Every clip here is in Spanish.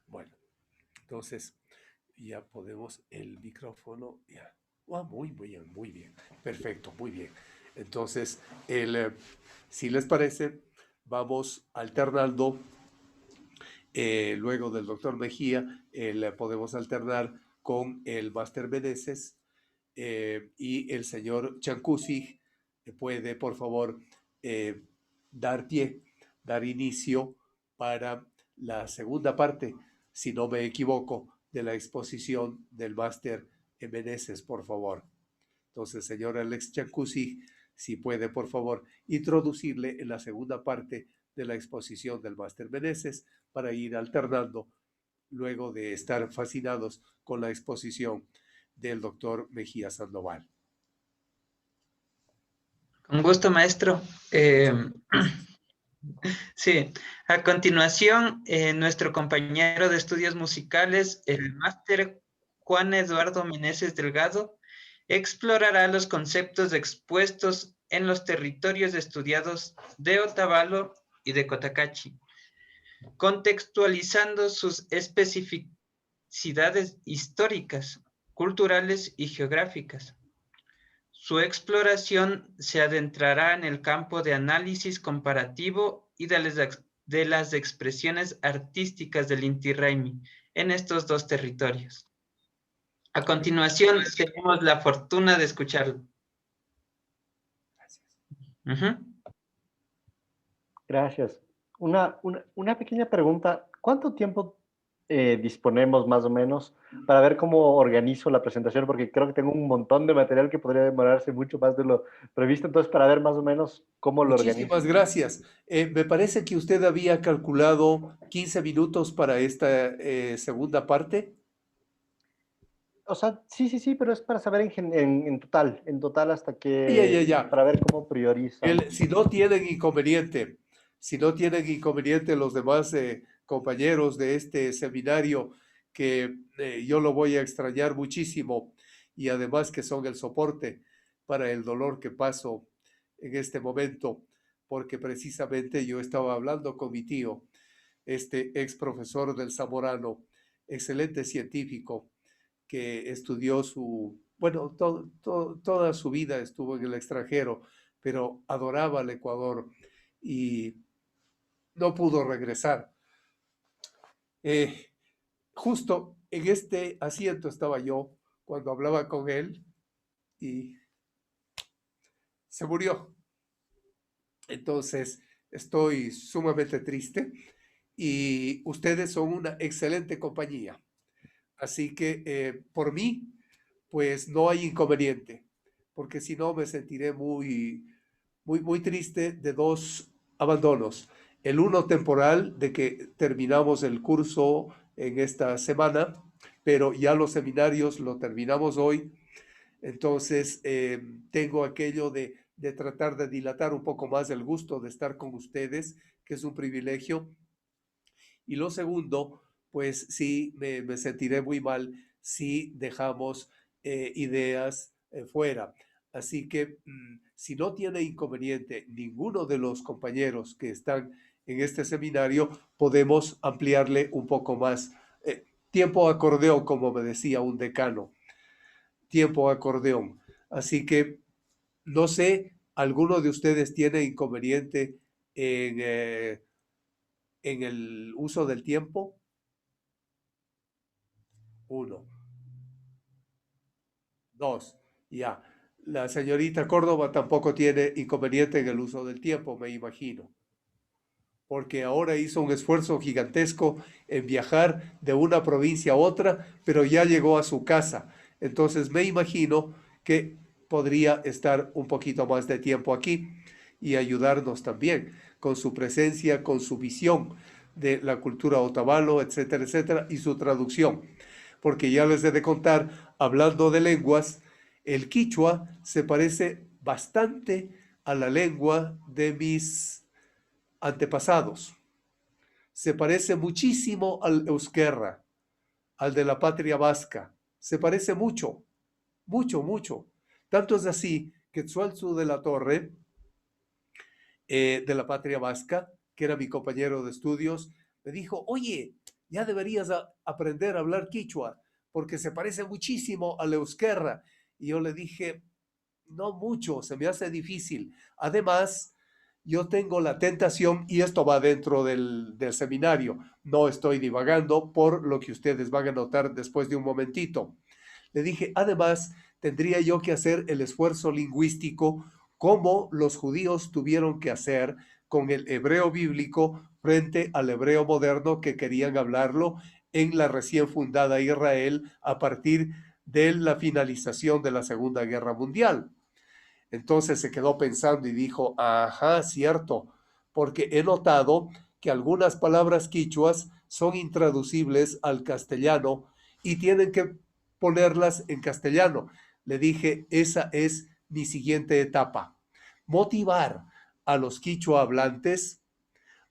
Bueno, entonces ya podemos el micrófono, ya. Ah, muy bien, muy bien. Perfecto, muy bien. Entonces, si les parece, vamos alternando. Luego del doctor Mejía, podemos alternar con el máster Meneses y el señor Chancusi puede, por favor, eh, dar pie, dar inicio para la segunda parte, si no me equivoco, de la exposición del máster Meneses, por favor. Entonces, señor Alex Chancusi, si puede, por favor, introducirle en la segunda parte de la exposición del máster Meneses para ir alternando luego de estar fascinados con la exposición del doctor Mejía Sandoval. Con gusto, maestro. Gracias. Sí, a continuación, nuestro compañero de estudios musicales, el máster Juan Eduardo Meneses Delgado, explorará los conceptos expuestos en los territorios estudiados de Otavalo y de Cotacachi, contextualizando sus especificidades históricas, culturales y geográficas. Su exploración se adentrará en el campo de análisis comparativo y de las expresiones artísticas del Inti Raymi en estos dos territorios. A continuación, tenemos la fortuna de escucharlo. Gracias. Gracias. Una pequeña pregunta. ¿Cuánto tiempo disponemos más o menos para ver cómo organizo la presentación? Porque creo que tengo un montón de material que podría demorarse mucho más de lo previsto. Entonces, para ver más o menos cómo lo organizo. Muchísimas gracias. Me parece que usted había calculado 15 minutos para esta segunda parte. O sea, sí, pero es para saber en total hasta Ya. para ver cómo priorizamos. Si no tienen inconveniente, si no tienen inconveniente los demás compañeros de este seminario, que yo lo voy a extrañar muchísimo y además que son el soporte para el dolor que paso en este momento, porque precisamente yo estaba hablando con mi tío, este ex profesor del Zamorano, excelente científico, que estudió toda su vida estuvo en el extranjero, pero adoraba el Ecuador y no pudo regresar. Justo en este asiento estaba yo cuando hablaba con él y se murió. Entonces, estoy sumamente triste y ustedes son una excelente compañía. Así que por mí, pues no hay inconveniente, porque si no me sentiré muy triste de dos abandonos. El uno temporal de que terminamos el curso en esta semana, pero ya los seminarios lo terminamos hoy. Entonces tengo aquello de tratar de dilatar un poco más el gusto de estar con ustedes, que es un privilegio. Y lo segundo, pues sí, me sentiré muy mal si dejamos ideas fuera. Así que si no tiene inconveniente ninguno de los compañeros que están en este seminario, podemos ampliarle un poco más. Tiempo acordeón, como me decía un decano, tiempo acordeón. Así que no sé, ¿alguno de ustedes tiene inconveniente en el uso del tiempo? Uno, dos, ya. La señorita Córdoba tampoco tiene inconveniente en el uso del tiempo, me imagino, porque ahora hizo un esfuerzo gigantesco en viajar de una provincia a otra, pero ya llegó a su casa. Entonces me imagino que podría estar un poquito más de tiempo aquí y ayudarnos también con su presencia, con su visión de la cultura otavalo, etcétera, y su traducción. Porque ya les he de contar, hablando de lenguas, el quichua se parece bastante a la lengua de mis antepasados. Se parece muchísimo al euskera, al de la patria vasca. Se parece mucho. Tanto es así que Tzuelzu de la Torre, de la patria vasca, que era mi compañero de estudios, me dijo, oye, ya deberías aprender a hablar quichua, porque se parece muchísimo al euskera. Y yo le dije, no mucho, se me hace difícil. Además, yo tengo la tentación, y esto va dentro del seminario, no estoy divagando por lo que ustedes van a notar después de un momentito. Le dije, además, tendría yo que hacer el esfuerzo lingüístico como los judíos tuvieron que hacer con el hebreo bíblico frente al hebreo moderno que querían hablarlo en la recién fundada Israel a partir de la finalización de la Segunda Guerra Mundial. Entonces se quedó pensando y dijo, ajá, cierto, porque he notado que algunas palabras quichuas son intraducibles al castellano y tienen que ponerlas en castellano. Le dije, esa es mi siguiente etapa. Motivar a los quichua hablantes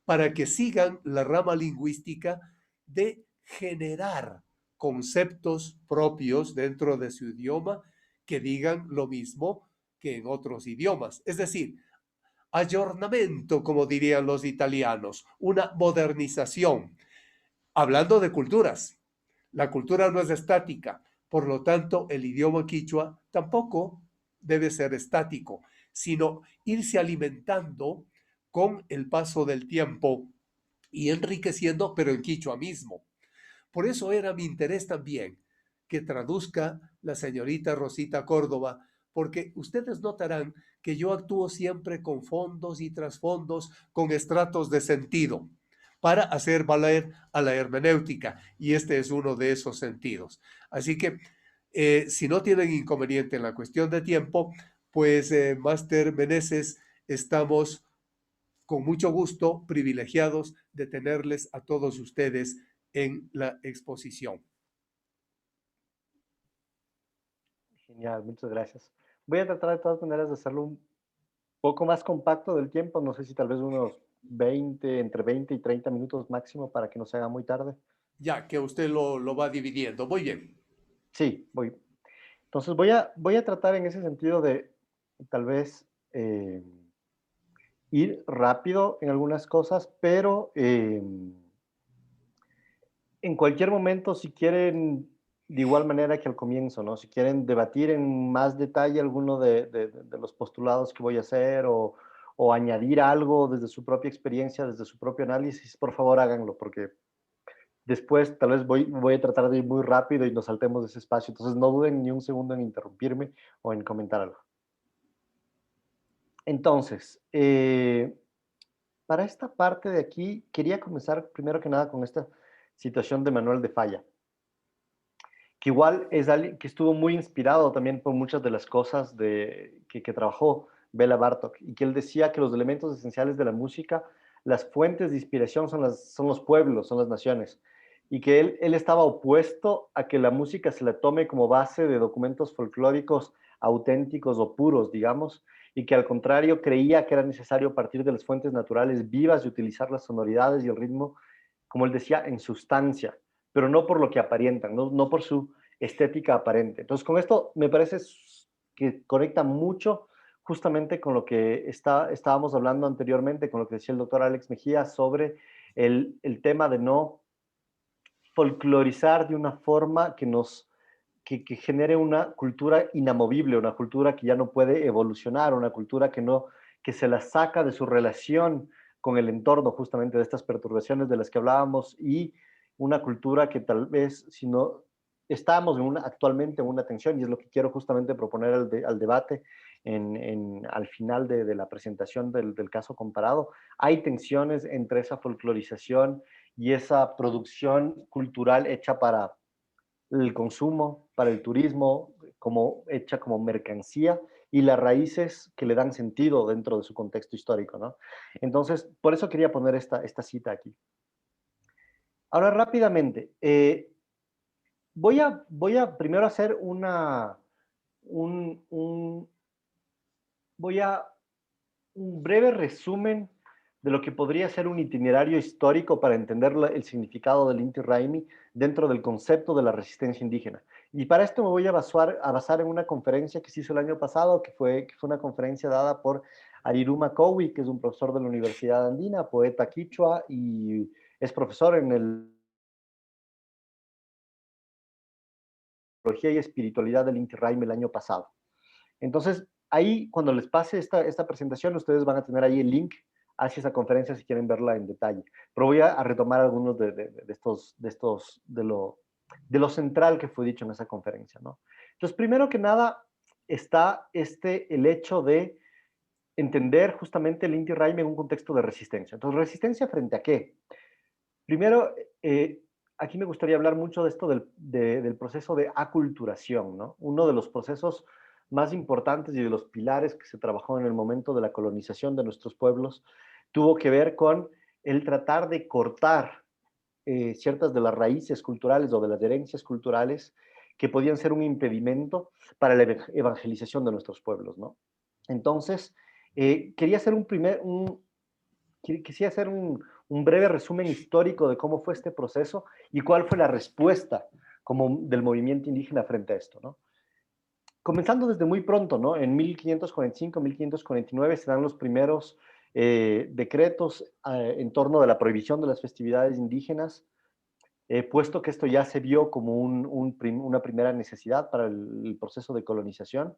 para que sigan la rama lingüística de generar conceptos propios dentro de su idioma que digan lo mismo que en otros idiomas. Es decir, aggiornamento, como dirían los italianos, una modernización. Hablando de culturas, la cultura no es estática, por lo tanto, el idioma quichua tampoco debe ser estático, sino irse alimentando con el paso del tiempo y enriqueciendo, pero en quichua mismo. Por eso era mi interés también que traduzca la señorita Rosita Córdoba, porque ustedes notarán que yo actúo siempre con fondos y trasfondos, con estratos de sentido, para hacer valer a la hermenéutica, y este es uno de esos sentidos. Así que, si no tienen inconveniente en la cuestión de tiempo, pues, Máster Meneses, estamos con mucho gusto privilegiados de tenerles a todos ustedes en la exposición. Genial, muchas gracias. Voy a tratar de todas maneras de hacerlo un poco más compacto del tiempo, no sé si tal vez unos 20, entre 20 y 30 minutos máximo para que no se haga muy tarde. Ya que usted lo va dividiendo. Muy bien. Sí, voy. Entonces voy a tratar en ese sentido de tal vez ir rápido en algunas cosas, pero en cualquier momento, si quieren, de igual manera que al comienzo, ¿no? Si quieren debatir en más detalle alguno de los postulados que voy a hacer o añadir algo desde su propia experiencia, desde su propio análisis, por favor háganlo, porque después tal vez voy a tratar de ir muy rápido y nos saltemos de ese espacio. Entonces no duden ni un segundo en interrumpirme o en comentar algo. Entonces, para esta parte de aquí, quería comenzar primero que nada con esta situación de Manuel de Falla, que igual es alguien que estuvo muy inspirado también por muchas de las cosas que trabajó Bela Bartók, y que él decía que los elementos esenciales de la música, las fuentes de inspiración son los pueblos, son las naciones, y que él estaba opuesto a que la música se la tome como base de documentos folclóricos auténticos o puros, digamos, y que al contrario creía que era necesario partir de las fuentes naturales vivas y utilizar las sonoridades y el ritmo, como él decía, en sustancia, pero no por lo que aparentan, no por su estética aparente. Entonces, con esto me parece que conecta mucho justamente con lo que estábamos hablando anteriormente, con lo que decía el doctor Alex Mejía sobre el tema de no folclorizar de una forma que genere una cultura inamovible, una cultura que ya no puede evolucionar, una cultura que se la saca de su relación con el entorno, justamente de estas perturbaciones de las que hablábamos, y una cultura que tal vez, si no, estamos actualmente en una tensión, y es lo que quiero justamente proponer al debate al final de la presentación del caso comparado. Hay tensiones entre esa folclorización y esa producción cultural hecha para el consumo, para el turismo, hecha como mercancía, y las raíces que le dan sentido dentro de su contexto histórico, ¿no? Entonces, por eso quería poner esta cita aquí. Ahora, rápidamente, voy a primero hacer un breve resumen de lo que podría ser un itinerario histórico para entender el significado del Inti Raymi dentro del concepto de la resistencia indígena. Y para esto me voy a basar en una conferencia que se hizo el año pasado, que fue una conferencia dada por Ariruma Cowi, que es un profesor de la Universidad Andina, poeta quichua, y es profesor en el y espiritualidad del Inti Raymi el año pasado. Entonces, ahí, cuando les pase esta presentación, ustedes van a tener ahí el link hacia esa conferencia si quieren verla en detalle. Pero voy a retomar algunos de lo central que fue dicho en esa conferencia, ¿no? Entonces, primero que nada, está el hecho de entender justamente el Inti Raymi en un contexto de resistencia. Entonces, ¿resistencia frente a qué? Primero, aquí me gustaría hablar mucho de esto del proceso de aculturación, ¿no? Uno de los procesos más importantes y de los pilares que se trabajó en el momento de la colonización de nuestros pueblos tuvo que ver con el tratar de cortar ciertas de las raíces culturales o de las herencias culturales que podían ser un impedimento para la evangelización de nuestros pueblos, ¿no? Entonces, quería hacer quisiera hacer un breve resumen histórico de cómo fue este proceso y cuál fue la respuesta del movimiento indígena frente a esto, ¿no? Comenzando desde muy pronto, ¿no? En 1545, 1549 se dan los primeros decretos en torno de la prohibición de las festividades indígenas, puesto que esto ya se vio como una primera necesidad para el proceso de colonización.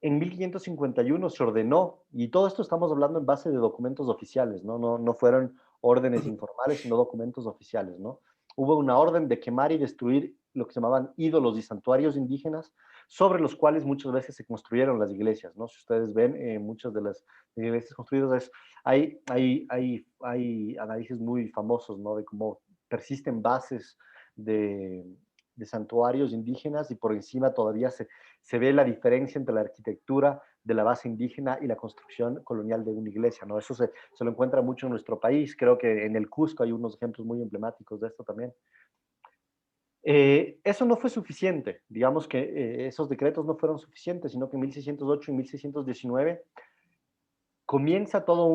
En 1551 se ordenó, y todo esto estamos hablando en base de documentos oficiales, ¿no? No fueron órdenes informales, sino documentos oficiales, ¿no? Hubo una orden de quemar y destruir lo que se llamaban ídolos y santuarios indígenas, sobre los cuales muchas veces se construyeron las iglesias, ¿no? Si ustedes ven, muchas de las iglesias construidas, hay análisis muy famosos, ¿no? De cómo persisten bases de santuarios indígenas y por encima todavía se ve la diferencia entre la arquitectura de la base indígena y la construcción colonial de una iglesia, ¿no? Eso se lo encuentra mucho en nuestro país. Creo que en el Cusco hay unos ejemplos muy emblemáticos de esto también. Eso no fue suficiente. Digamos que esos decretos no fueron suficientes, sino que en 1608 y 1619 comienza todo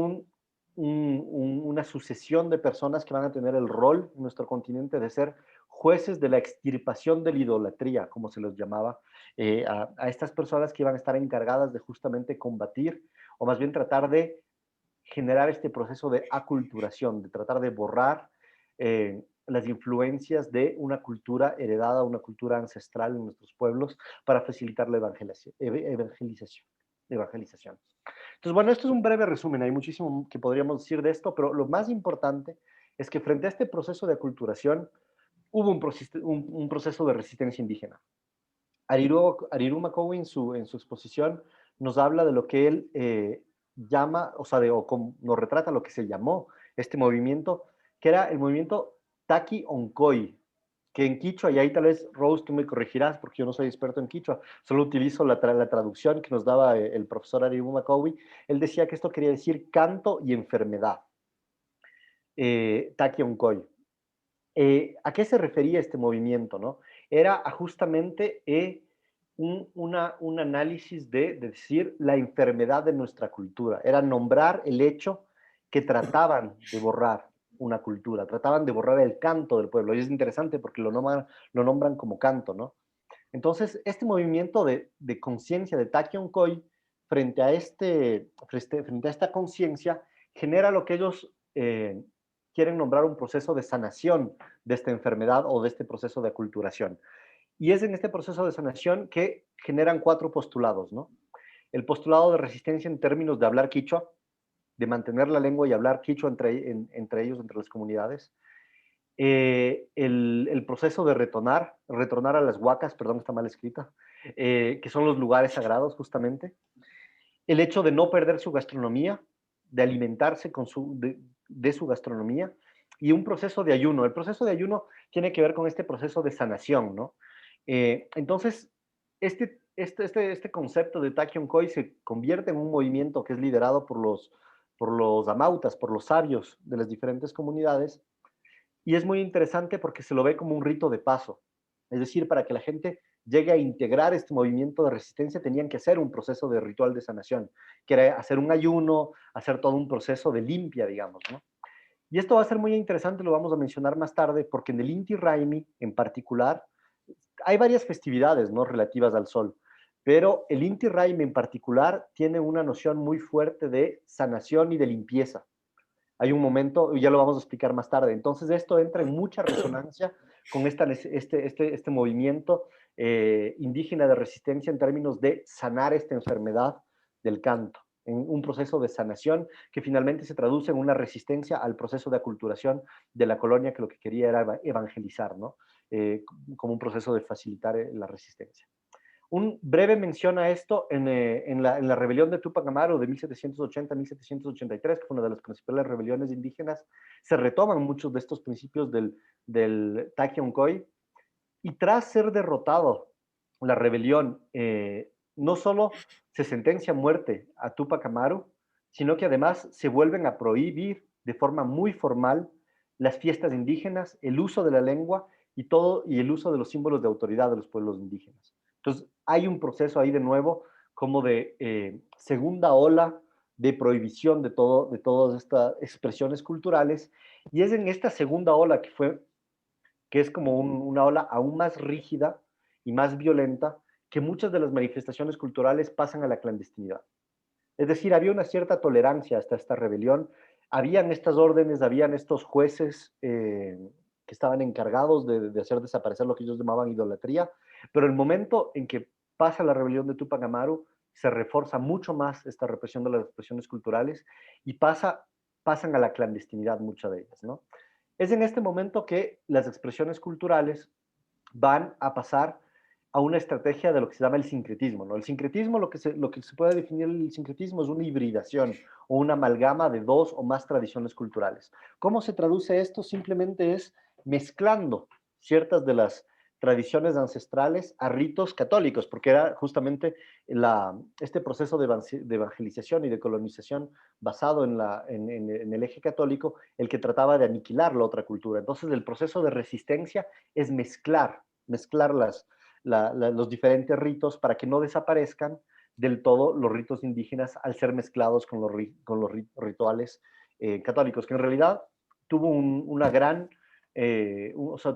una sucesión de personas que van a tener el rol en nuestro continente de ser jueces de la extirpación de la idolatría, como se los llamaba, a estas personas que iban a estar encargadas de justamente combatir, o más bien tratar de generar este proceso de aculturación, de tratar de borrar las influencias de una cultura heredada, una cultura ancestral en nuestros pueblos para facilitar la evangelización. Entonces, bueno, esto es un breve resumen, hay muchísimo que podríamos decir de esto, pero lo más importante es que frente a este proceso de aculturación hubo un proceso de resistencia indígena. Ariru Makowi en su exposición nos habla de lo que él llama, o sea, nos retrata lo que se llamó este movimiento, que era el movimiento Taki Onkoi, que en quichua, y ahí tal vez, Rose, tú me corregirás, porque yo no soy experto en quichua, solo utilizo la traducción que nos daba el profesor Ariru Makowi. Él decía que esto quería decir canto y enfermedad. Taki Onkoi. ¿A qué se refería este movimiento, no? Era justamente un análisis de decir la enfermedad de nuestra cultura. Era nombrar el hecho que trataban de borrar una cultura, trataban de borrar el canto del pueblo. Y es interesante porque lo nombran como canto, ¿no? Entonces, este movimiento de conciencia de Taki Onkoi frente a esta conciencia genera lo que ellos quieren nombrar un proceso de sanación de esta enfermedad o de este proceso de aculturación. Y es en este proceso de sanación que generan 4 postulados, ¿no? El postulado de resistencia en términos de hablar quichua, de mantener la lengua y hablar quichua entre ellos, entre las comunidades. El proceso de retornar a las huacas, perdón, está mal escrita, que son los lugares sagrados justamente. El hecho de no perder su gastronomía, de alimentarse de su gastronomía, y un proceso de ayuno. El proceso de ayuno tiene que ver con este proceso de sanación, ¿no? Entonces, este concepto de Taki Onkoi se convierte en un movimiento que es liderado por los amautas, por los sabios de las diferentes comunidades, y es muy interesante porque se lo ve como un rito de paso. Es decir, para que la gente llegue a integrar este movimiento de resistencia, tenían que hacer un proceso de ritual de sanación, que era hacer un ayuno, hacer todo un proceso de limpia, digamos, ¿no? Y esto va a ser muy interesante, lo vamos a mencionar más tarde, porque en el Inti Raymi en particular, hay varias festividades, ¿no?, relativas al sol, pero el Inti Raymi en particular tiene una noción muy fuerte de sanación y de limpieza. Hay un momento, y ya lo vamos a explicar más tarde. Entonces esto entra en mucha resonancia con este movimiento indígena de resistencia en términos de sanar esta enfermedad del canto, en un proceso de sanación que finalmente se traduce en una resistencia al proceso de aculturación de la colonia, que lo que quería era evangelizar, ¿no? Como un proceso de facilitar la resistencia. Un breve mención a esto en la rebelión de Túpac Amaru de 1780-1783, que fue una de las principales rebeliones indígenas. Se retoman muchos de estos principios del Takion-Khoi, y tras ser derrotado la rebelión, no solo se sentencia a muerte a Túpac Amaru, sino que además se vuelven a prohibir de forma muy formal las fiestas indígenas, el uso de la lengua y el uso de los símbolos de autoridad de los pueblos indígenas. Entonces, hay un proceso ahí de nuevo como de segunda ola de prohibición de todas estas expresiones culturales, y es en esta segunda ola que es como una ola aún más rígida y más violenta, que muchas de las manifestaciones culturales pasan a la clandestinidad. Es decir, había una cierta tolerancia hasta esta rebelión, habían estas órdenes, habían estos jueces que estaban encargados de hacer desaparecer lo que ellos llamaban idolatría, pero el momento en que pasa la rebelión de Túpac Amaru, se refuerza mucho más esta represión de las expresiones culturales y pasan a la clandestinidad muchas de ellas, ¿no? Es en este momento que las expresiones culturales van a pasar a una estrategia de lo que se llama el sincretismo, ¿no? El sincretismo, lo que se puede definir el sincretismo es una hibridación o una amalgama de dos o más tradiciones culturales. ¿Cómo se traduce esto? Simplemente es mezclando ciertas de las tradiciones ancestrales a ritos católicos, porque era justamente este proceso de evangelización y de colonización basado en el eje católico el que trataba de aniquilar la otra cultura. Entonces, el proceso de resistencia es mezclar los diferentes ritos para que no desaparezcan del todo los ritos indígenas al ser mezclados con los rituales católicos, que en realidad tuvo una gran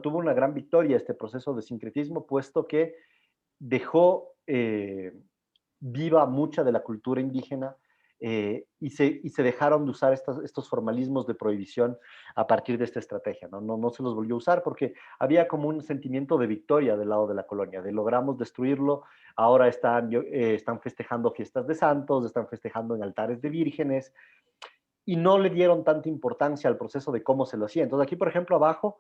tuvo una gran victoria este proceso de sincretismo, puesto que dejó viva mucha de la cultura indígena y se dejaron de usar estos formalismos de prohibición a partir de esta estrategia. No se los volvió a usar porque había como un sentimiento de victoria del lado de la colonia, de logramos destruirlo, ahora están festejando fiestas de santos, están festejando en altares de vírgenes, y no le dieron tanta importancia al proceso de cómo se lo hacía. Entonces aquí, por ejemplo, abajo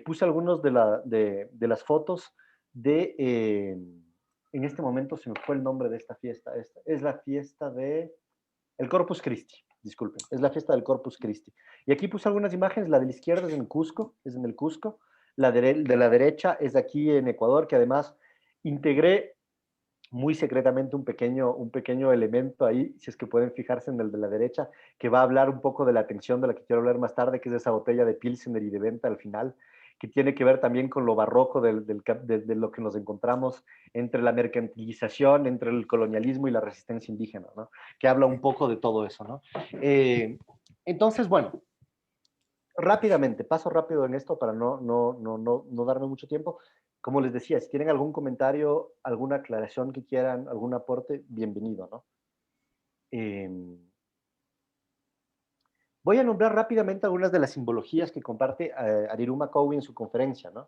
puse algunos de las fotos en este momento se me fue el nombre de esta fiesta. Esta es la fiesta de el Corpus Christi, disculpen, es la fiesta del Corpus Christi. Y aquí puse algunas imágenes, la de la izquierda es en Cusco, es en el Cusco, de la derecha es aquí en Ecuador, que además integré muy secretamente un pequeño elemento ahí, si es que pueden fijarse en el de la derecha, que va a hablar un poco de la tensión de la que quiero hablar más tarde, que es esa botella de Pilsener y de venta al final, que tiene que ver también con lo barroco de lo que nos encontramos entre la mercantilización, entre el colonialismo y la resistencia indígena, ¿no? Que habla un poco de todo eso, ¿no? Entonces, bueno, rápidamente, paso rápido en esto para no darme mucho tiempo. Como les decía, si tienen algún comentario, alguna aclaración que quieran, algún aporte, bienvenido, ¿no? Voy a nombrar rápidamente algunas de las simbologías que comparte Ariruma Cowie en su conferencia, ¿no?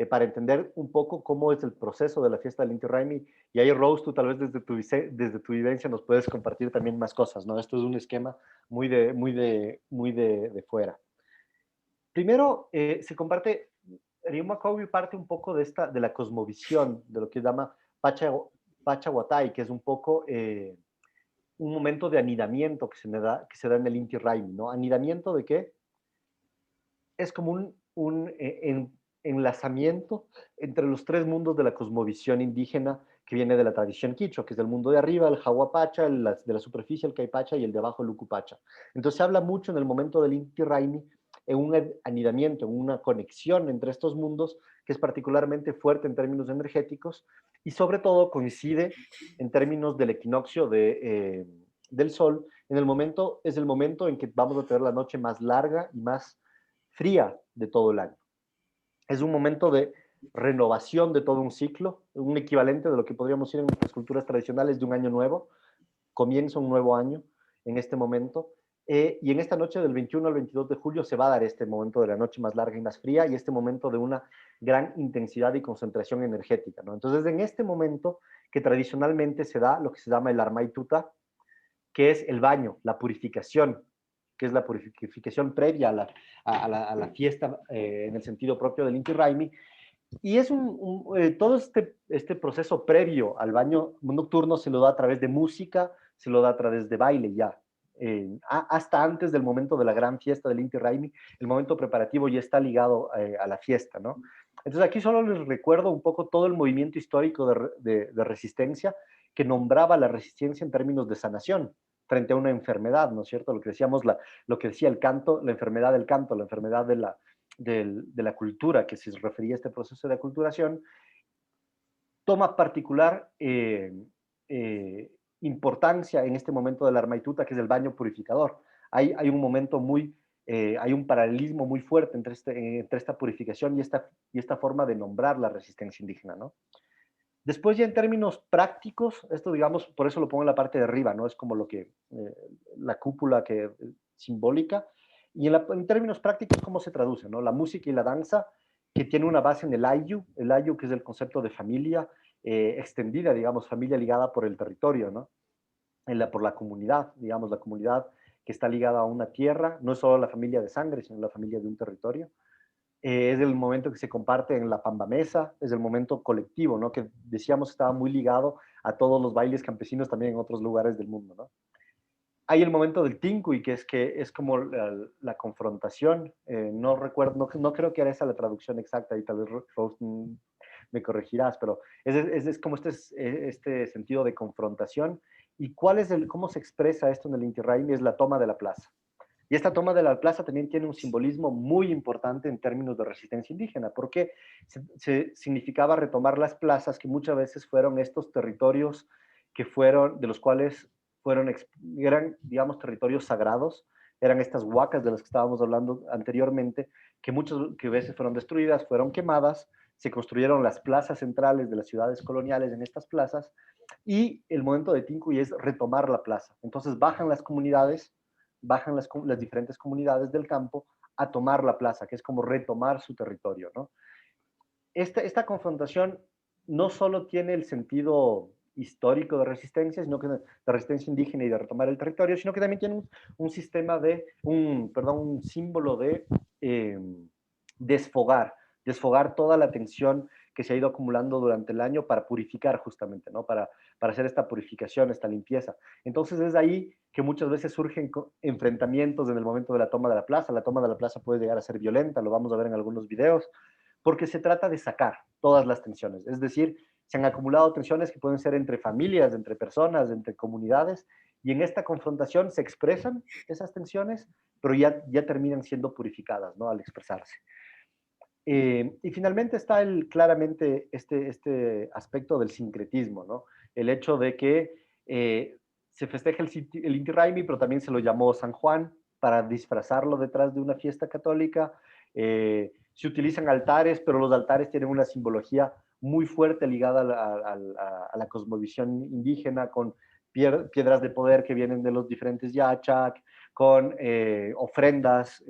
Para entender un poco cómo es el proceso de la fiesta del Inti Raymi. Y ahí, Rose, tú tal vez desde tu vivencia nos puedes compartir también más cosas, ¿no? Esto es un esquema muy de fuera. Primero, se comparte, Ryuma Cowie parte un poco de la cosmovisión, de lo que llama Pachahuatay, que es un poco un momento de anidamiento que se da en el Inti Raymi, ¿no? ¿Anidamiento de qué? Es como un enlazamiento entre los tres mundos de la cosmovisión indígena que viene de la tradición quichua, que es el mundo de arriba, el Jahuapacha, de la superficie, el Caipacha, y el de abajo, el Ucupacha. Entonces se habla mucho en el momento del Inti Raymi en un anidamiento, en una conexión entre estos mundos que es particularmente fuerte en términos energéticos y sobre todo coincide en términos del equinoccio del Sol. Es el momento en que vamos a tener la noche más larga y más fría de todo el año. Es un momento de renovación de todo un ciclo, un equivalente de lo que podríamos decir en nuestras culturas tradicionales de un año nuevo. Comienza un nuevo año en este momento Y en esta noche del 21 al 22 de julio se va a dar este momento de la noche más larga y más fría y este momento de una gran intensidad y concentración energética, ¿no? Entonces, en este momento que tradicionalmente se da lo que se llama el Armaituta, que es el baño, la purificación, que es la purificación previa a la fiesta en el sentido propio del Inti Raymi. Y es todo este proceso previo al baño nocturno se lo da a través de música, se lo da a través de baile ya. Hasta antes del momento de la gran fiesta del Inti Raymi, el momento preparativo ya está ligado a la fiesta, ¿no? Entonces aquí solo les recuerdo un poco todo el movimiento histórico de resistencia que nombraba la resistencia en términos de sanación frente a una enfermedad, ¿no es cierto? Lo que decíamos, lo que decía el canto, la enfermedad del canto, la enfermedad de la cultura, que se refería a este proceso de aculturación, toma particular importancia en este momento de la Armaituta, que es el baño purificador. Hay un momento hay un paralelismo muy fuerte entre esta purificación y esta forma de nombrar la resistencia indígena, ¿no? Después ya en términos prácticos, esto digamos, por eso lo pongo en la parte de arriba, ¿no? Es como la cúpula simbólica. Y en términos prácticos, ¿cómo se traduce, no? La música y la danza, que tiene una base en el ayu, que es el concepto de familia extendida, digamos, familia ligada por el territorio, ¿no? Por la comunidad, digamos, la comunidad que está ligada a una tierra, no es solo la familia de sangre, sino la familia de un territorio. Es el momento que se comparte en la pambamesa, es el momento colectivo, ¿no? Que decíamos estaba muy ligado a todos los bailes campesinos también en otros lugares del mundo, ¿no? Hay el momento del tincuy, que es como la confrontación, no recuerdo, no creo que era esa la traducción exacta y tal vez Rose me corregirás, pero es como este sentido de confrontación. ¿Y cómo se expresa esto en el Inti Raymi? Es la toma de la plaza. Y esta toma de la plaza también tiene un simbolismo muy importante en términos de resistencia indígena, porque significaba retomar las plazas que muchas veces fueron estos territorios de los cuales eran, digamos, territorios sagrados, eran estas huacas de las que estábamos hablando anteriormente, que muchas veces fueron destruidas, fueron quemadas, se construyeron las plazas centrales de las ciudades coloniales en estas plazas, y el momento de Tincuy es retomar la plaza. Entonces bajan las diferentes comunidades del campo a tomar la plaza, que es como retomar su territorio, ¿no? Esta confrontación no solo tiene el sentido histórico de resistencia, sino que de resistencia indígena y de retomar el territorio, sino que también tiene un símbolo de desfogar toda la tensión que se ha ido acumulando durante el año para purificar justamente, ¿no? Para hacer esta purificación, esta limpieza. Entonces es ahí que muchas veces surgen enfrentamientos en el momento de la toma de la plaza. La toma de la plaza puede llegar a ser violenta, lo vamos a ver en algunos videos, porque se trata de sacar todas las tensiones. Es decir, se han acumulado tensiones que pueden ser entre familias, entre personas, entre comunidades, y en esta confrontación se expresan esas tensiones, pero ya terminan siendo purificadas, ¿no? Al expresarse. Y finalmente está claramente este aspecto del sincretismo, ¿no? El hecho de que se festeja el Inti Raymi, pero también se lo llamó San Juan para disfrazarlo detrás de una fiesta católica. Se utilizan altares, pero los altares tienen una simbología muy fuerte ligada a la cosmovisión indígena, con piedras de poder que vienen de los diferentes yachak, con ofrendas,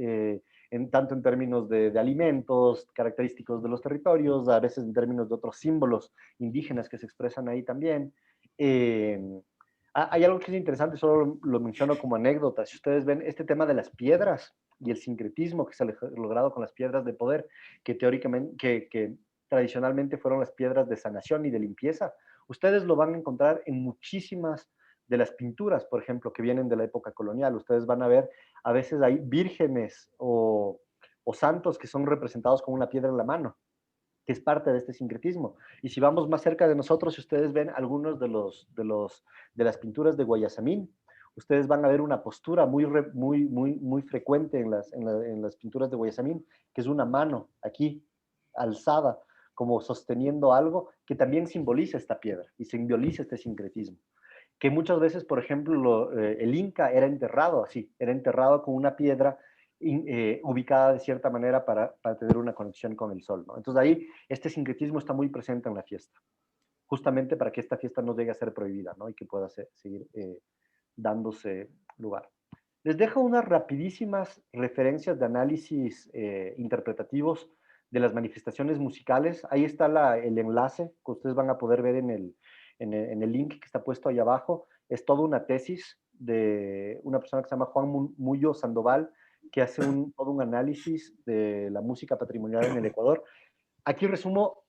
tanto en términos de alimentos característicos de los territorios, a veces en términos de otros símbolos indígenas que se expresan ahí también. Hay algo que es interesante, solo lo menciono como anécdota. Si ustedes ven este tema de las piedras y el sincretismo que se ha logrado con las piedras de poder, que teóricamente, que tradicionalmente fueron las piedras de sanación y de limpieza, ustedes lo van a encontrar en muchísimas de las pinturas, por ejemplo, que vienen de la época colonial. Ustedes van a ver, a veces hay vírgenes o santos que son representados con una piedra en la mano, que es parte de este sincretismo. Y si vamos más cerca de nosotros, si ustedes ven algunos de las pinturas de Guayasamín, ustedes van a ver una postura muy frecuente en las pinturas de Guayasamín, que es una mano aquí, alzada, como sosteniendo algo que también simboliza esta piedra y simboliza este sincretismo. Que muchas veces, por ejemplo, el Inca era enterrado así, era enterrado con una piedra ubicada de cierta manera para tener una conexión con el sol, ¿no? Entonces ahí este sincretismo está muy presente en la fiesta, justamente para que esta fiesta no llegue a ser prohibida, ¿no? Y que pueda seguir dándose lugar. Les dejo unas rapidísimas referencias de análisis interpretativos de las manifestaciones musicales. Ahí está el enlace que ustedes van a poder ver en el link que está puesto ahí abajo. Es toda una tesis de una persona que se llama Juan Muyo Sandoval, que hace todo un análisis de la música patrimonial en el Ecuador. Aquí resumo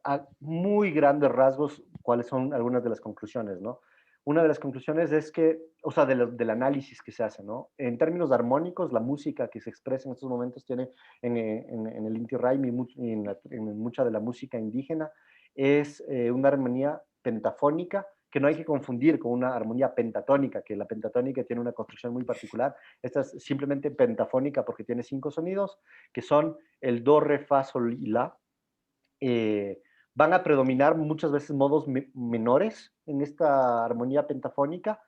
a muy grandes rasgos cuáles son algunas de las conclusiones, ¿no? Una de las conclusiones es que, o sea, del análisis que se hace, ¿no? En términos armónicos, la música que se expresa en estos momentos tiene en el Inti Raymi y en mucha de la música indígena es una armonía pentafónica que no hay que confundir con una armonía pentatónica, que la pentatónica tiene una construcción muy particular. Esta es simplemente pentafónica porque tiene 5 sonidos, que son el do, re, fa, sol y la. Van a predominar muchas veces modos menores en esta armonía pentafónica,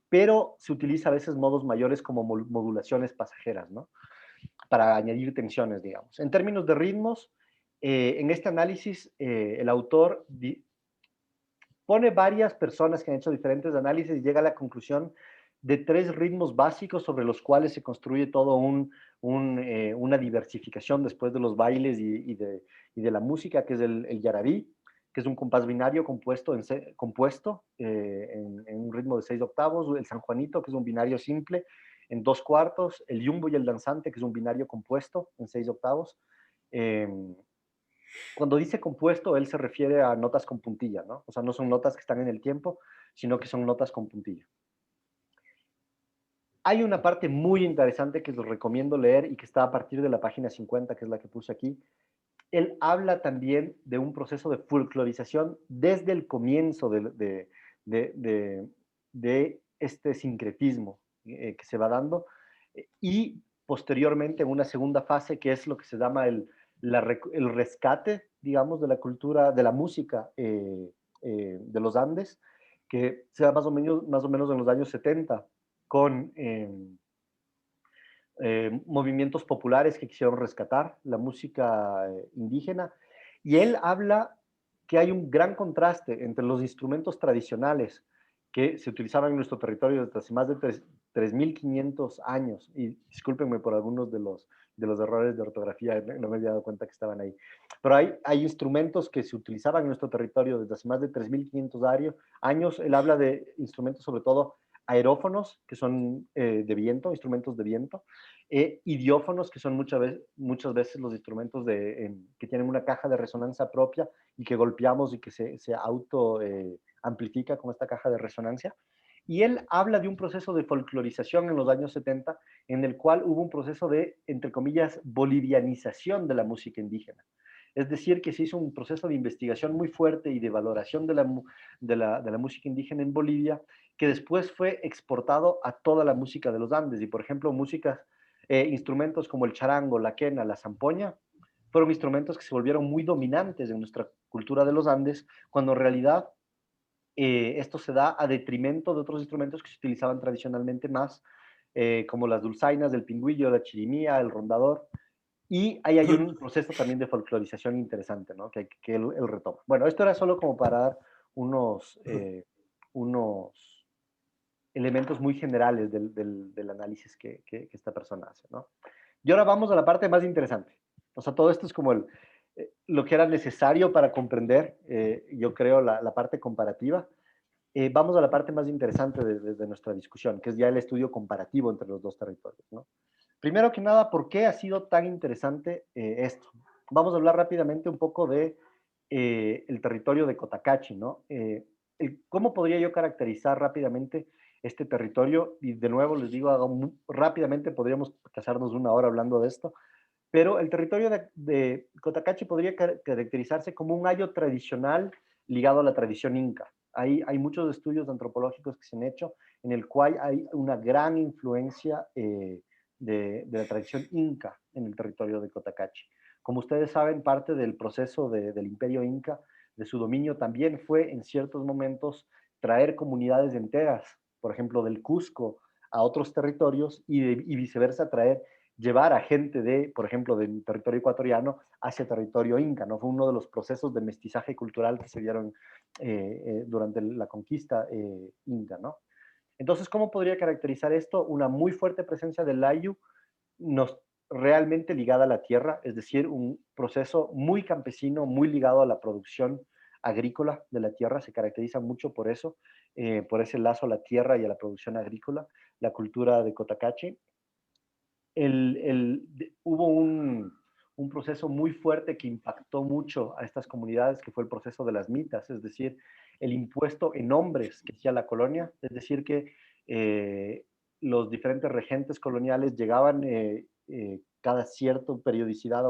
pero se utiliza a veces modos mayores como modulaciones pasajeras, ¿no? Para añadir tensiones, digamos. En términos de ritmos, en este análisis, el autor pone varias personas que han hecho diferentes análisis y llega a la conclusión de 3 ritmos básicos sobre los cuales se construye todo una diversificación después de los bailes y de la música, que es el yarabí, que es un compás binario compuesto en un ritmo de 6 octavos, el sanjuanito, que es un binario simple en 2 cuartos, el yumbo y el danzante, que es un binario compuesto en 6 octavos. Cuando dice compuesto, él se refiere a notas con puntilla, ¿no? O sea, no son notas que están en el tiempo, sino que son notas con puntilla. Hay una parte muy interesante que les recomiendo leer y que está a partir de la página 50, que es la que puse aquí. Él habla también de un proceso de folclorización desde el comienzo de este sincretismo que se va dando y posteriormente en una segunda fase que es lo que se llama el rescate, digamos, de la cultura, de la música de los Andes, que se da más o menos en los años 70 con movimientos populares que quisieron rescatar la música indígena. Y él habla que hay un gran contraste entre los instrumentos tradicionales que se utilizaban en nuestro territorio desde hace más de 3.500 años. Y discúlpenme por algunos de los errores de ortografía, no me había dado cuenta que estaban ahí. Pero hay instrumentos que se utilizaban en nuestro territorio desde hace más de 3.500 años. Él habla de instrumentos sobre todo aerófonos, que son de viento, instrumentos de viento, idiófonos, que son muchas veces los instrumentos que tienen una caja de resonancia propia y que golpeamos y que se auto amplifica con esta caja de resonancia. Y él habla de un proceso de folclorización en los años 70, en el cual hubo un proceso de, entre comillas, bolivianización de la música indígena. Es decir, que se hizo un proceso de investigación muy fuerte y de valoración de la música indígena en Bolivia, que después fue exportado a toda la música de los Andes. Y, por ejemplo, instrumentos como el charango, la quena, la zampoña, fueron instrumentos que se volvieron muy dominantes en nuestra cultura de los Andes, cuando en realidad esto se da a detrimento de otros instrumentos que se utilizaban tradicionalmente más, como las dulzainas, el pingüillo, la chirimía, el rondador. Y ahí hay un proceso también de folclorización interesante, ¿no? Que él retoma. Bueno, esto era solo como para dar unos elementos muy generales del análisis que esta persona hace, ¿no? Y ahora vamos a la parte más interesante. O sea, todo esto es como lo que era necesario para comprender, yo creo, la parte comparativa. Vamos a la parte más interesante de nuestra discusión, que es ya el estudio comparativo entre los dos territorios, ¿no? Primero que nada, ¿por qué ha sido tan interesante esto? Vamos a hablar rápidamente un poco de el territorio de Cotacachi, ¿no? ¿Cómo podría yo caracterizar rápidamente este territorio? Y de nuevo les digo, rápidamente podríamos pasarnos una hora hablando de esto, pero el territorio de Cotacachi podría caracterizarse como un ayo tradicional ligado a la tradición inca. Hay muchos estudios antropológicos que se han hecho en el cual hay una gran influencia de la tradición inca en el territorio de Cotacachi. Como ustedes saben, parte del proceso del imperio inca, de su dominio, también fue en ciertos momentos traer comunidades enteras, por ejemplo, del Cusco a otros territorios y viceversa, llevar a gente por ejemplo, del territorio ecuatoriano hacia territorio inca, ¿no? Fue uno de los procesos de mestizaje cultural que se dieron durante la conquista inca, ¿no? Entonces, ¿cómo podría caracterizar esto? Una muy fuerte presencia del layu, realmente ligada a la tierra, es decir, un proceso muy campesino, muy ligado a la producción agrícola de la tierra, se caracteriza mucho por eso, por ese lazo a la tierra y a la producción agrícola, la cultura de Cotacachi. Hubo un proceso muy fuerte que impactó mucho a estas comunidades, que fue el proceso de las mitas, es decir, el impuesto en hombres que hacía la colonia, es decir, que los diferentes regentes coloniales llegaban cada cierta periodicidad a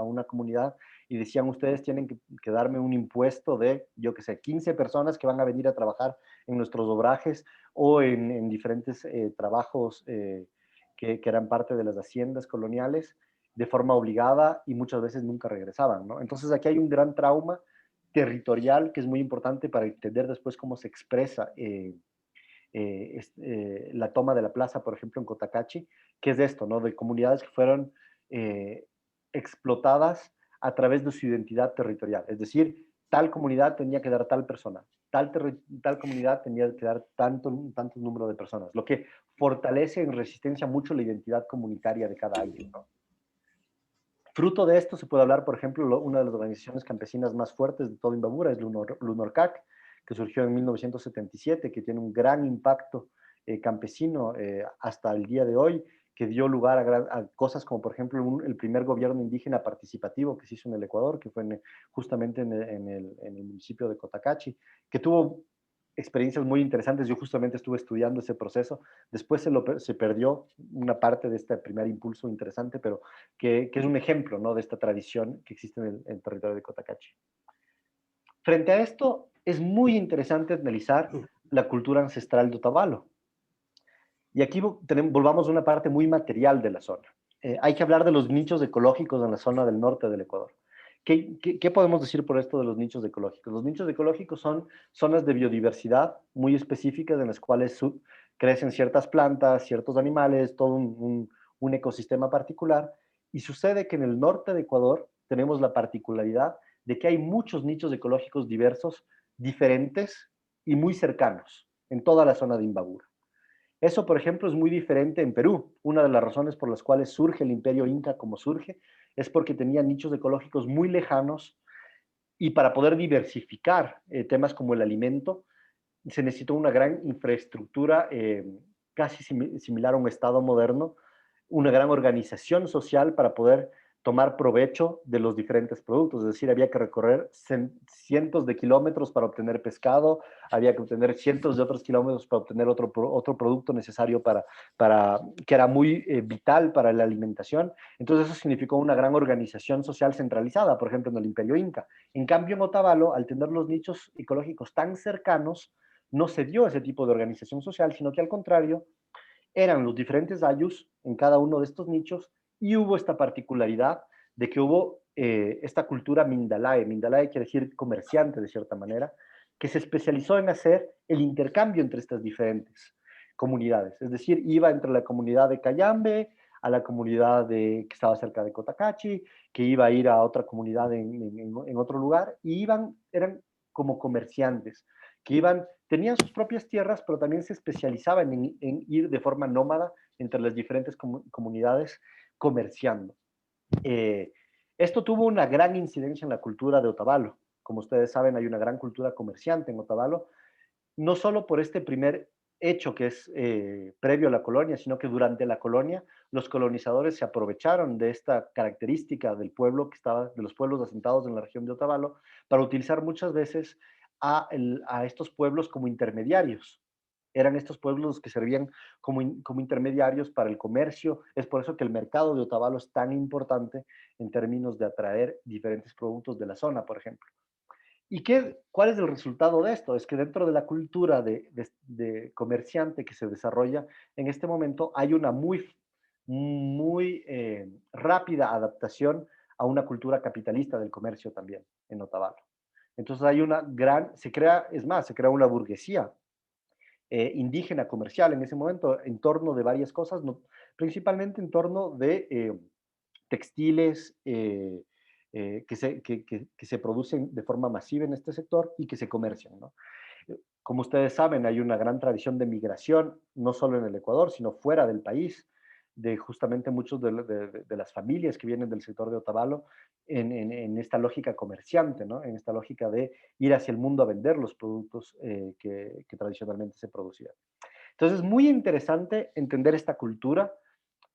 una comunidad y decían, ustedes tienen que darme un impuesto de, yo qué sé, 15 personas que van a venir a trabajar en nuestros obrajes o en diferentes trabajos que eran parte de las haciendas coloniales de forma obligada y muchas veces nunca regresaban, ¿no? Entonces aquí hay un gran trauma territorial que es muy importante para entender después cómo se expresa la toma de la plaza, por ejemplo, en Cotacachi, que es de esto, ¿no? De comunidades que fueron eh, explotadas a través de su identidad territorial. Es decir, tal comunidad tenía que dar tal persona, tal comunidad tenía que dar tanto número de personas, lo que fortalece en resistencia mucho la identidad comunitaria de cada año, ¿no? Fruto de esto se puede hablar, por ejemplo, una de las organizaciones campesinas más fuertes de todo Imbabura es Lunorcac, que surgió en 1977, que tiene un gran impacto campesino hasta el día de hoy, que dio lugar a cosas como, por ejemplo, el primer gobierno indígena participativo que se hizo en el Ecuador, que fue justamente en el municipio de Cotacachi, que tuvo experiencias muy interesantes. Yo justamente estuve estudiando ese proceso. Después se perdió una parte de este primer impulso interesante, pero que es un ejemplo, ¿no?, de esta tradición que existe en el territorio de Cotacachi. Frente a esto, es muy interesante analizar la cultura ancestral de Otavalo. Y aquí volvamos a una parte muy material de la zona. Hay que hablar de los nichos ecológicos en la zona del norte del Ecuador. ¿Qué podemos decir por esto de los nichos ecológicos? Los nichos ecológicos son zonas de biodiversidad muy específicas en las cuales crecen ciertas plantas, ciertos animales, todo un ecosistema particular. Y sucede que en el norte de Ecuador tenemos la particularidad de que hay muchos nichos ecológicos diversos, diferentes y muy cercanos en toda la zona de Imbabura. Eso, por ejemplo, es muy diferente en Perú. Una de las razones por las cuales surge el imperio inca como surge es porque tenía nichos ecológicos muy lejanos y para poder diversificar temas como el alimento, se necesitó una gran infraestructura casi similar a un Estado moderno, una gran organización social para poder tomar provecho de los diferentes productos. Es decir, había que recorrer cientos de kilómetros para obtener pescado, había que obtener cientos de otros kilómetros para obtener otro producto necesario que era muy vital para la alimentación. Entonces eso significó una gran organización social centralizada, por ejemplo, en el Imperio Inca. En cambio, en Otavalo, al tener los nichos ecológicos tan cercanos, no se dio ese tipo de organización social, sino que al contrario, eran los diferentes ayllus en cada uno de estos nichos y hubo esta particularidad de que hubo esta cultura mindalae. Mindalae quiere decir comerciante de cierta manera, que se especializó en hacer el intercambio entre estas diferentes comunidades. Es decir, iba entre la comunidad de Cayambe a la comunidad que estaba cerca de Cotacachi, que iba a ir a otra comunidad en otro lugar, y eran como comerciantes, que tenían sus propias tierras, pero también se especializaban en ir de forma nómada entre las diferentes comunidades comerciando. Esto tuvo una gran incidencia en la cultura de Otavalo. Como ustedes saben, hay una gran cultura comerciante en Otavalo, no solo por este primer hecho que es previo a la colonia, sino que durante la colonia los colonizadores se aprovecharon de esta característica del pueblo de los pueblos asentados en la región de Otavalo para utilizar muchas veces a estos pueblos como intermediarios. Eran estos pueblos los que servían como intermediarios para el comercio. Es por eso que el mercado de Otavalo es tan importante en términos de atraer diferentes productos de la zona, por ejemplo. ¿Y cuál es el resultado de esto? Es que dentro de la cultura de comerciante que se desarrolla en este momento hay una muy rápida adaptación a una cultura capitalista del comercio también en Otavalo. Entonces hay se crea una burguesía indígena comercial en ese momento en torno de varias cosas, no, principalmente en torno de textiles que se producen de forma masiva en este sector y que se comercian, ¿no? Como ustedes saben, hay una gran tradición de migración, no solo en el Ecuador, sino fuera del país, de justamente muchos de las familias que vienen del sector de Otavalo en esta lógica comerciante, ¿no? En esta lógica de ir hacia el mundo a vender los productos que tradicionalmente se producían. Entonces, es muy interesante entender esta cultura,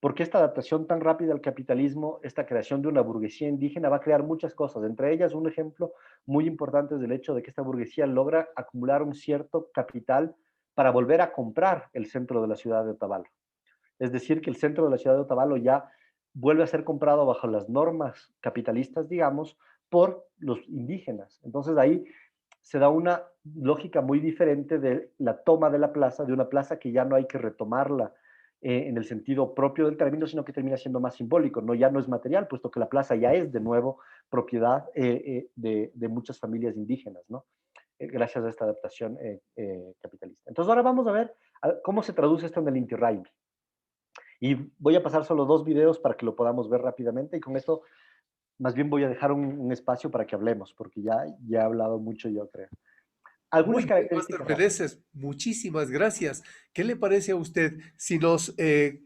porque esta adaptación tan rápida al capitalismo, esta creación de una burguesía indígena va a crear muchas cosas. Entre ellas, un ejemplo muy importante es el hecho de que esta burguesía logra acumular un cierto capital para volver a comprar el centro de la ciudad de Otavalo. Es decir, que el centro de la ciudad de Otavalo ya vuelve a ser comprado bajo las normas capitalistas, digamos, por los indígenas. Entonces ahí se da una lógica muy diferente de la toma de la plaza, de una plaza que ya no hay que retomarla en el sentido propio del término, sino que termina siendo más simbólico, ¿no? Ya no es material, puesto que la plaza ya es de nuevo propiedad de muchas familias indígenas, ¿no? Gracias a esta adaptación capitalista. Entonces ahora vamos a ver cómo se traduce esto en el Inti Raymi. Y voy a pasar solo 2 videos para que lo podamos ver rápidamente y con esto más bien voy a dejar un espacio para que hablemos, porque ya he hablado mucho yo creo. Algunas Muy bien, Master características. Meneses, muchísimas gracias. ¿Qué le parece a usted si nos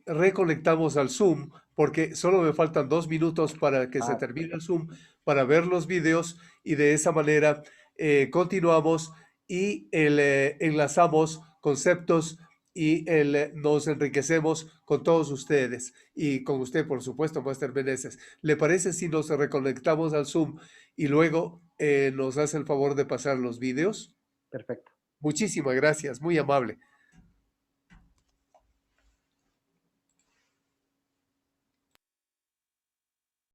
reconectamos al Zoom? Porque solo me faltan 2 minutos para que se termine el Zoom, para ver los videos y de esa manera continuamos y enlazamos conceptos y nos enriquecemos con todos ustedes y con usted, por supuesto, Master Meneses. ¿Le parece si nos reconectamos al Zoom y luego nos hace el favor de pasar los videos? Perfecto. Muchísimas gracias, muy amable.